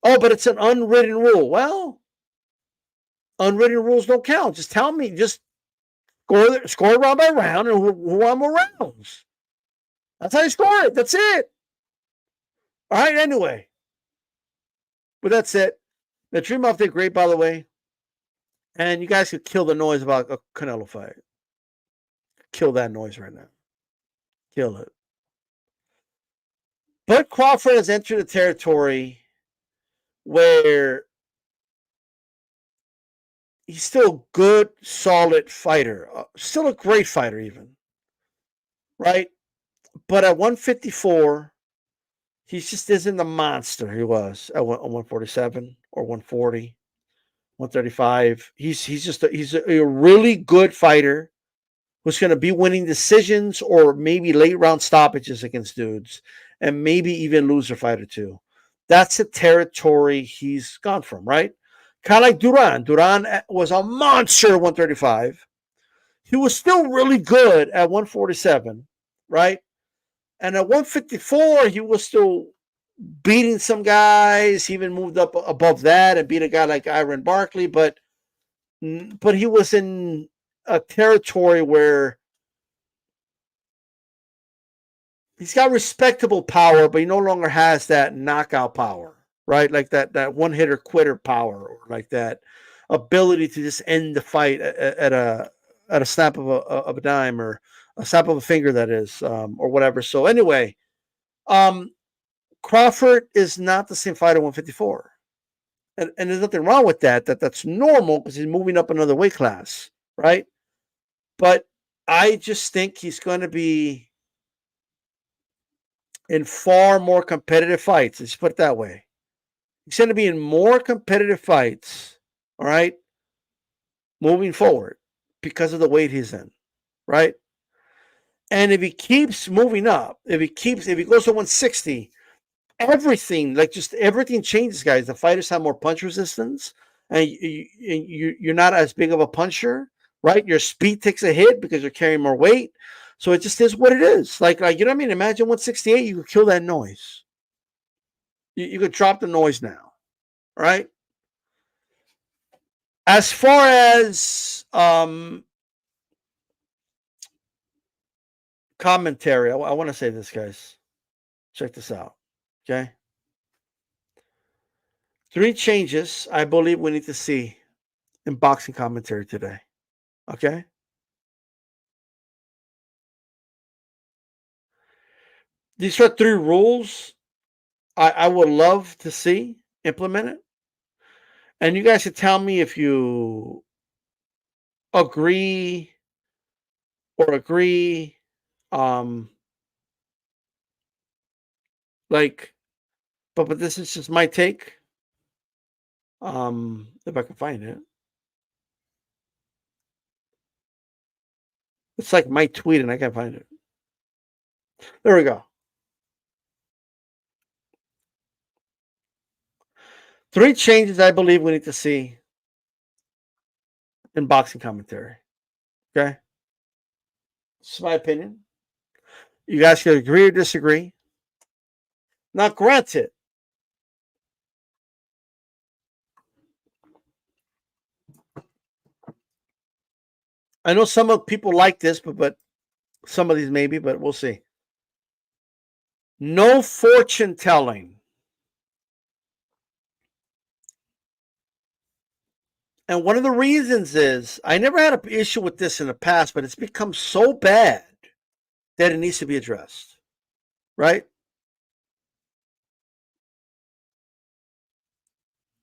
Oh, but it's an unwritten rule. Well, unwritten rules don't count. Just tell me, just score round by round and who won more rounds. That's how you score it. That's it. All right, anyway. But that's it. The Dreamoff did great, by the way. And you guys could kill the noise about a Canelo fight. Kill that noise right now. Kill it. But Crawford has entered a territory where he's still a good, solid fighter. Still a great fighter, even. Right? But at 154, he just isn't the monster he was at 147 or 140, 135. He's a really good fighter who's going to be winning decisions or maybe late round stoppages against dudes and maybe even lose a fight or two. That's the territory he's gone from, right? Kind of like Duran. Duran was a monster at 135. He was still really good at 147, right? And at 154, he was still beating some guys. He even moved up above that and beat a guy like Iron Barkley, but he was in a territory where he's got respectable power, but he no longer has that knockout power, right? Like that one hitter quitter power, or like that ability to just end the fight at a snap of a dime or a snap of a finger, that is, or whatever. So anyway, Crawford is not the same fighter at 154. And there's nothing wrong with that. That's normal because he's moving up another weight class, right? But I just think he's going to be in far more competitive fights. Let's put it that way. He's going to be in more competitive fights, all right, moving forward because of the weight he's in, right? And if he keeps moving up, if he goes to 160, everything changes, guys. The fighters have more punch resistance, and you're not as big of a puncher, right? Your speed takes a hit because you're carrying more weight. So it just is what it is. Like you know what I mean? Imagine 168, you could kill that noise. You could drop the noise now, right? As far as commentary, I want to say this, guys. Check this out, okay? 3 changes I believe we need to see in boxing commentary today. Okay? These are 3 rules I would love to see implemented. And you guys should tell me if you agree or agree. Um, like, but this is just my take. If I can find it. It's like my tweet and I can't find it. There we go. 3 changes I believe we need to see in boxing commentary. Okay? This is my opinion. You guys can agree or disagree. Now, granted, I know some of people like this, but some of these maybe, but we'll see. No fortune telling. And one of the reasons is I never had an issue with this in the past, but it's become so bad that it needs to be addressed. Right?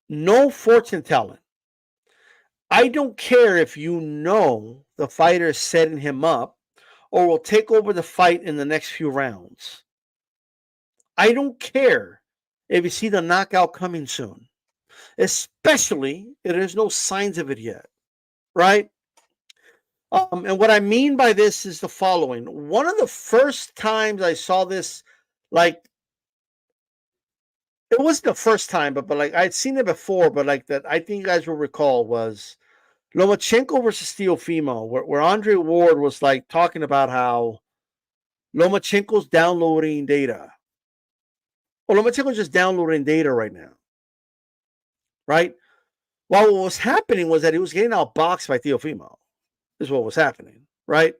No fortune telling. I don't care if you know the fighter is setting him up or will take over the fight in the next few rounds. I don't care if you see the knockout coming soon, especially if there's no signs of it yet, right? And what I mean by this is the following. One of the first times I saw this, like, it wasn't the first time, but like I'd seen it before, but like that, I think you guys will recall was Lomachenko versus Teofimo, where Andre Ward was like talking about how Lomachenko's downloading data. Well, Lomachenko's just downloading data right now, right? Well, what was happening was that he was getting outboxed by Teofimo. Is what was happening, right?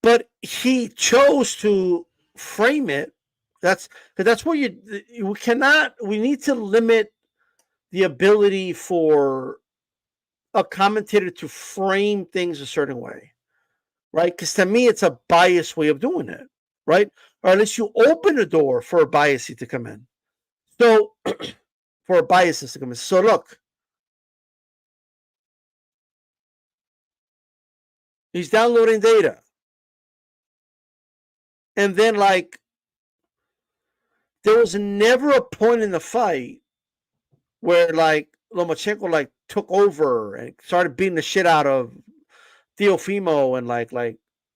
But he chose to frame it. That's what we need to limit the ability for a commentator to frame things a certain way, right? Because to me, it's a biased way of doing it, right? Or at least you open the door for a bias to come in. So, for a bias to come in. So, look, he's downloading data. And then, like, there was never a point in the fight where, like, Lomachenko, like, took over and started beating the shit out of Teofimo and, like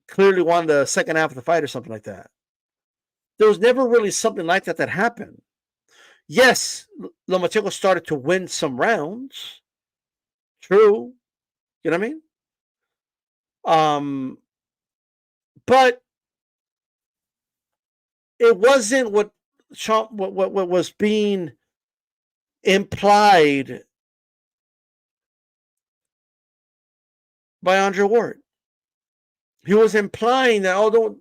clearly won the second half of the fight or something like that. There was never really something like that happened. Yes, Lomachenko started to win some rounds. True. You know what I mean? But it wasn't what was being implied by Andre Ward. He was implying that,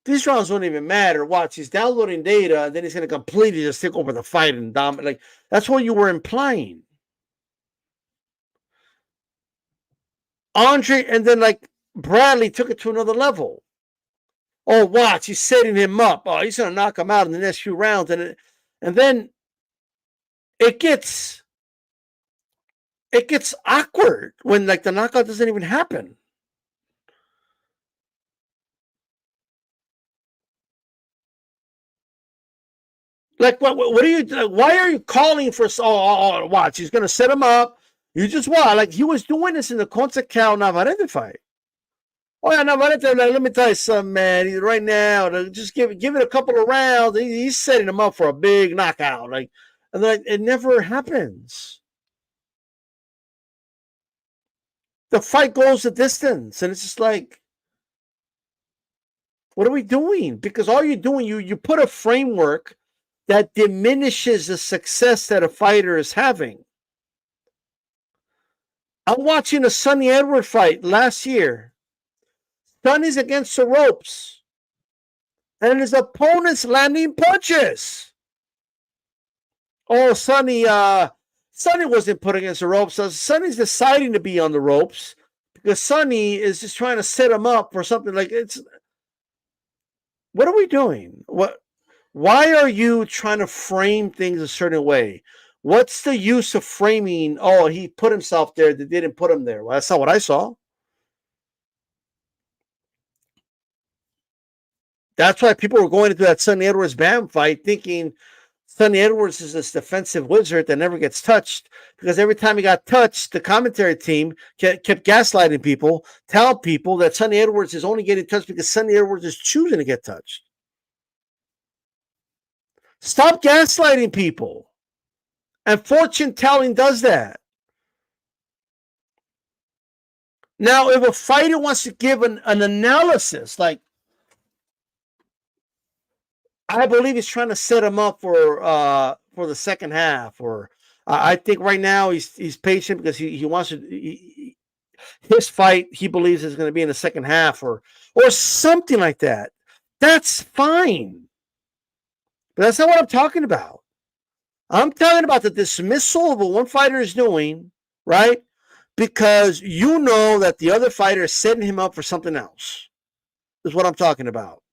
these rounds don't even matter. Watch, he's downloading data, and then he's going to completely just take over the fight and dominate. Like, that's what you were implying. Andre, and then, like, Bradley took it to another level. Oh, watch, he's setting him up. Oh, he's going to knock him out in the next few rounds. And then it gets awkward when, like, the knockout doesn't even happen. Like, what are you, why are you calling for, watch, he's going to set him up. You just watch. Like, he was doing this in the Conceição Navarrete fight. Oh, yeah, Navarrete, like, let me tell you something, man. Right now, just give it a couple of rounds. He's setting him up for a big knockout. Like, and then it never happens. The fight goes the distance, and it's just like, what are we doing? Because all you're doing, you put a framework that diminishes the success that a fighter is having. I'm watching a Sonny Edward fight last year. Sonny's against the ropes, and his opponent's landing punches. Oh, Sonny wasn't put against the ropes. So Sonny's deciding to be on the ropes because Sonny is just trying to set him up for something like it's. What are we doing? What? Why are you trying to frame things a certain way? What's the use of framing? Oh, he put himself there. They didn't put him there. Well, that's not what I saw. That's why people were going into that Sonny Edwards Bam fight thinking Sonny Edwards is this defensive wizard that never gets touched because every time he got touched, the commentary team kept gaslighting people, telling people that Sonny Edwards is only getting touched because Sonny Edwards is choosing to get touched. Stop gaslighting people. And fortune telling does that. Now, if a fighter wants to give an analysis, like I believe he's trying to set him up for the second half, or I think right now he's patient because he wants to. His fight he believes is going to be in the second half, or something like that. That's fine, but that's not what I'm talking about. I'm talking about the dismissal of what one fighter is doing, right? Because you know that the other fighter is setting him up for something else. Is what I'm talking about.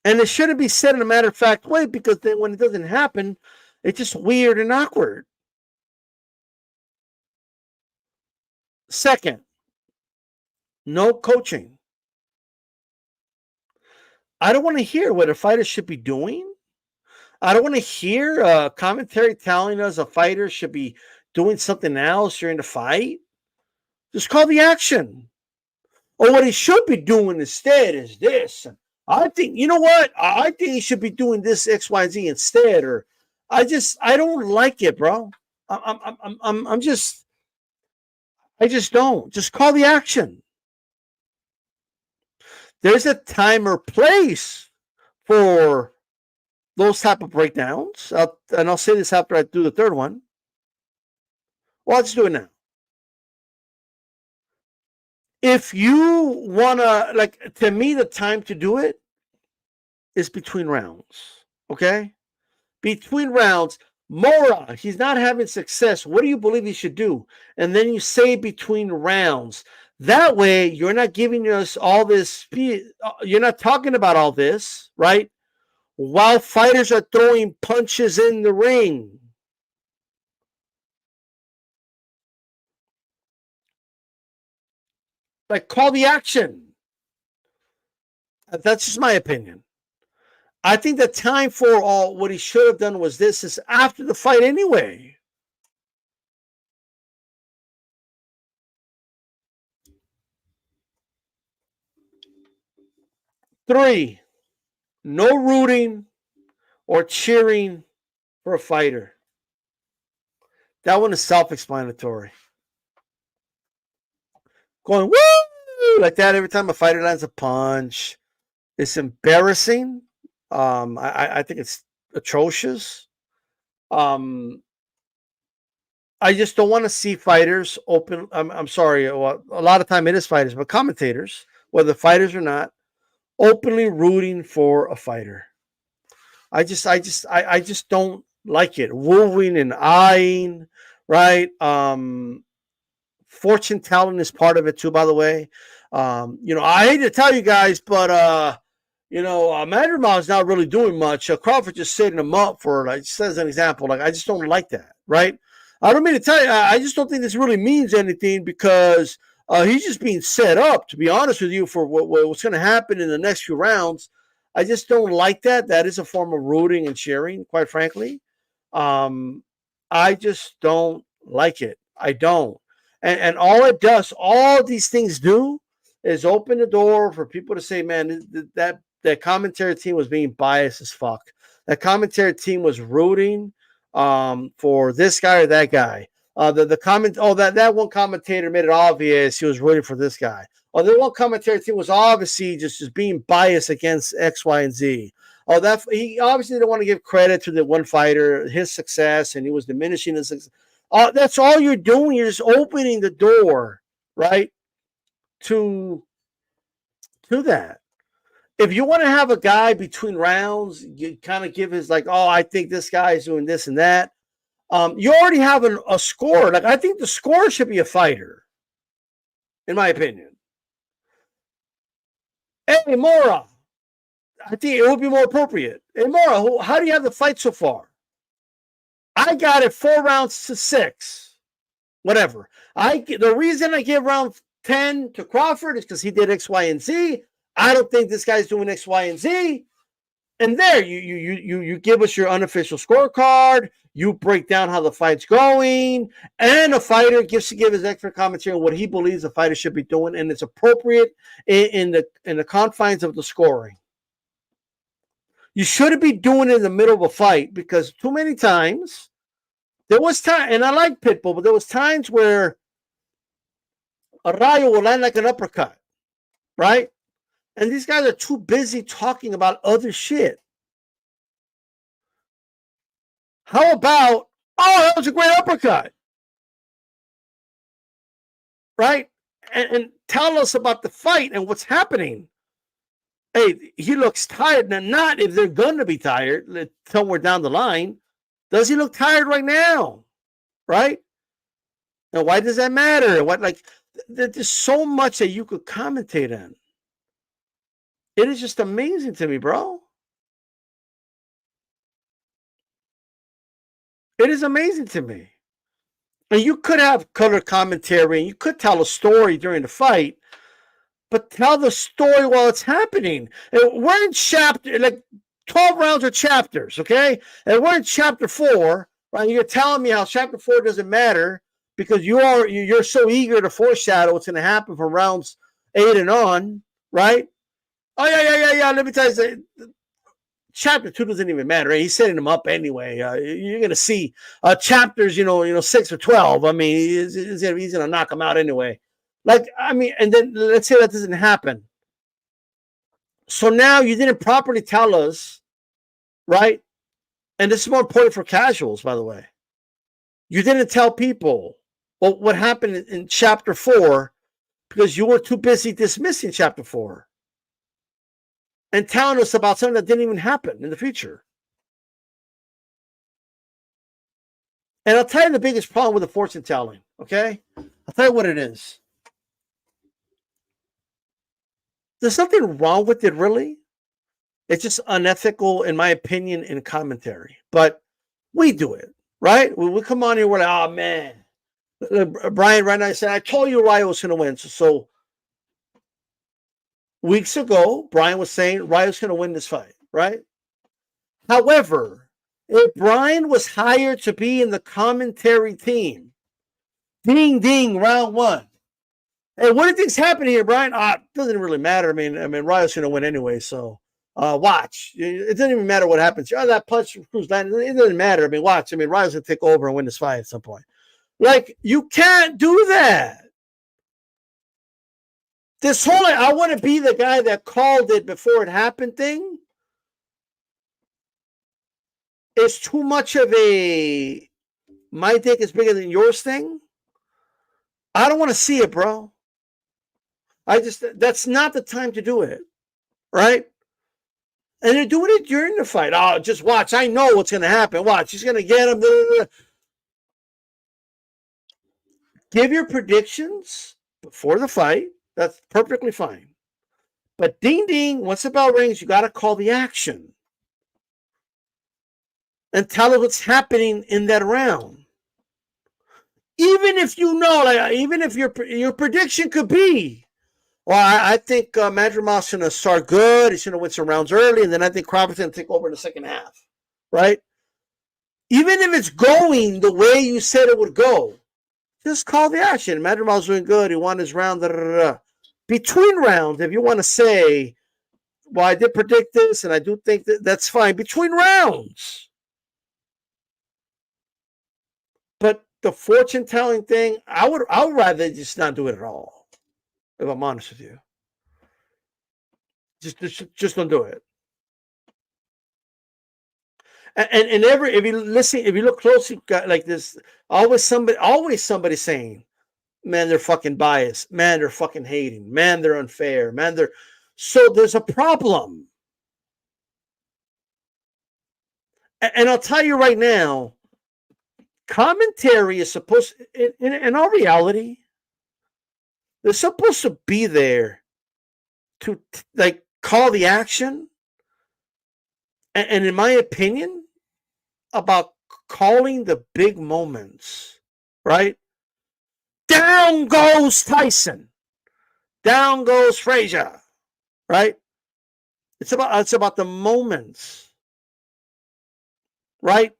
And it shouldn't be said in a matter of fact way because then when it doesn't happen, it's just weird and awkward. Second, no coaching. I don't want to hear what a fighter should be doing. I don't want to hear commentary telling us a fighter should be doing something else during the fight. Just call the action. Or what he should be doing instead is this. I think, you know what? I think he should be doing this X, Y, Z instead. Or I don't like it, bro. I just don't. Just call the action. There's a time or place for those type of breakdowns. And I'll say this after I do the third one. Well, I'll just do it now. If you want to, like, to me, the time to do it is between rounds. Okay? Between rounds, Mora, he's not having success. What do you believe he should do? And then you say between rounds. That way, you're not giving us all this, you're not talking about all this, right? While fighters are throwing punches in the ring. Like, call the action. That's just my opinion. I think the time for all what he should have done was this is after the fight anyway. Three, no rooting or cheering for a fighter. That one is self-explanatory. Going woo like that every time a fighter lands a punch. It's embarrassing. I think it's atrocious. I just don't want to see fighters open. I'm sorry. Well, a lot of time it is fighters, but commentators, whether fighters or not, openly rooting for a fighter. I just don't like it. Wooing and eyeing, right? Fortune telling is part of it too, by the way. I hate to tell you guys, but Madrimov is not really doing much. Crawford just setting him up for, like, just as an example. Like, I just don't like that, right? I don't mean to tell you. I just don't think this really means anything because he's just being set up, to be honest with you, for what's going to happen in the next few rounds. I just don't like that. That is a form of rooting and cheering, quite frankly. I just don't like it. I don't. And all it does, all these things do, is open the door for people to say, man, that commentary team was being biased as fuck. That commentary team was rooting for this guy or that guy. That one commentator made it obvious he was rooting for this guy. Oh, the one commentary team was obviously just being biased against X, Y, and Z. Oh, that he obviously didn't want to give credit to the one fighter, his success, and he was diminishing his success. That's all you're doing. You're just opening the door, right, to that. if you want to have a guy between rounds, you kind of give his like, oh, I think this guy is doing this and that. You already have a score. Like, I think the score should be a fighter, in my opinion. Hey, Mora, I think it would be more appropriate. Hey, Mora, how do you have the fight so far? I got it 4 rounds to 6. Whatever. The reason I give round 10 to Crawford is because he did X, Y, and Z. I don't think this guy's doing X, Y, and Z. And there, you give us your unofficial scorecard. You break down how the fight's going, and a fighter gets to give his extra commentary on what he believes the fighter should be doing, and it's appropriate in the confines of the scoring. You shouldn't be doing it in the middle of a fight, because too many times there was time, and I like Pitbull, but there was times where a Rayo will land like an uppercut, right? And these guys are too busy talking about other shit. How about, oh, that was a great uppercut, right? And tell us about the fight and what's happening. Hey, he looks tired. Now, not if they're going to be tired somewhere down the line. Does he look tired right now? Right? Now, why does that matter? There's so much that you could commentate on. It is just amazing to me, bro. It is amazing to me. And you could have color commentary and you could tell a story during the fight, but tell the story while it's happening. And we're in chapter, like 12 rounds are chapters, okay? And we're in chapter 4, right? You're telling me how chapter 4 doesn't matter because you're so eager to foreshadow what's going to happen from rounds 8 and on, right? Oh, yeah. Let me tell you something. Chapter 2 doesn't even matter. He's setting them up anyway. You're going to see chapters, 6 or 12. I mean, he's going to knock them out anyway. And then let's say that doesn't happen. So now you didn't properly tell us, right? And this is more important for casuals, by the way. You didn't tell people what happened in chapter 4 because you were too busy dismissing chapter 4. And telling us about something that didn't even happen in the future. And I'll tell you the biggest problem with the fortune telling, okay? I'll tell you what it is. There's nothing wrong with it, really. It's just unethical, in my opinion, in commentary. But we do it, right? We come on here, we're like, oh, man. Brian right now said, I told you Ryan was going to win. So weeks ago, Brian was saying Ryan's going to win this fight, right? However, if Brian was hired to be in the commentary team, ding, ding, round 1. Hey, what do you think's happening here, Brian? It doesn't really matter. I mean, Ryan's going to win anyway, so watch. It doesn't even matter what happens. That punch from Cruz landed, it doesn't matter. I mean, watch. I mean, Ryan's going to take over and win this fight at some point. Like, you can't do that. This whole, I want to be the guy that called it before it happened thing is too much of a, my dick is bigger than yours thing. I don't want to see it, bro. That's not the time to do it, right? And they're doing it during the fight. Oh, just watch. I know what's going to happen. Watch. He's going to get him. Blah, blah, blah. Give your predictions before the fight. That's perfectly fine. But ding, ding, once the bell rings, you got to call the action. And tell us what's happening in that round. Even if you know, even if your prediction could be, well, I think Madrimav's going to start good. He's going to win some rounds early, and then I think Crawford's going to take over in the second half, right? Even if it's going the way you said it would go, just call the action. Madrimav's doing good. He won his round. Between rounds, if you want to say, well, I did predict this, and I do think that's fine. Between rounds. But the fortune-telling thing, I would rather just not do it at all, if I'm honest with you. Just don't do it. And if you listen, if you look closely, like this, always somebody saying, man, they're fucking biased. Man, they're fucking hating. Man, they're unfair. Man, they're So there's a problem. And I'll tell you right now, commentary is supposed, in all reality, they're supposed to be there to like call the action. And in my opinion, about calling the big moments, right? Down goes Tyson. Down goes Frazier, right? It's about the moments, right?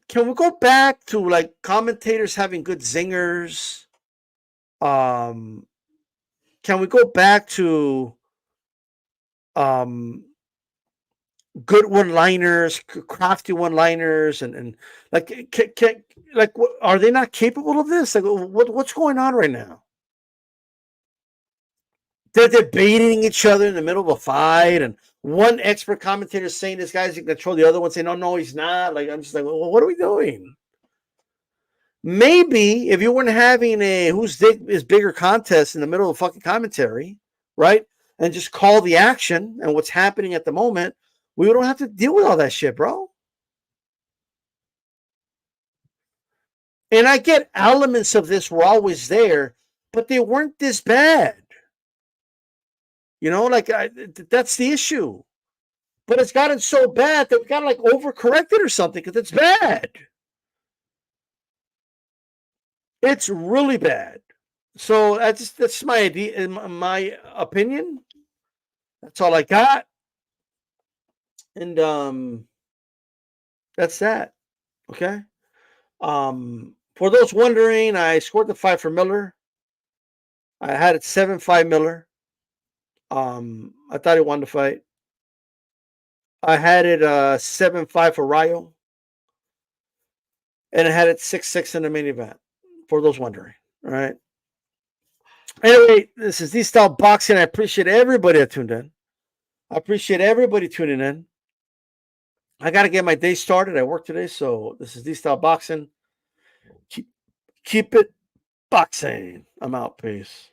Can we go back to like commentators having good zingers? Can we go back to good one-liners, crafty one-liners, and like like are they not capable of this? Like what's going on right now? They're debating each other in the middle of a fight, and one expert commentator is saying this guy's in control, the other one saying, no, he's not. Like, I'm just like, well, what are we doing? Maybe if you weren't having a who's is bigger contest in the middle of fucking commentary, right? And just call the action and what's happening at the moment, we don't have to deal with all that shit, bro. And I get elements of this were always there, but they weren't this bad. You know, like that's the issue. But it's gotten so bad that we got to like overcorrect it or something because it's bad. It's really bad. So that's my idea, in my opinion. That's all I got. And that's that. Okay. For those wondering, I scored the 5 for Miller. I had it 7-5 Miller. I thought he won the fight. I had it 7-5 for Rayo. And I had it 6-6 in the main event. For those wondering. All right. Anyway, this is D-Style Boxing. I appreciate everybody that tuned in. I appreciate everybody tuning in. I got to get my day started. I work today, so this is D-Style Boxing. Keep it boxing. I'm out. Peace.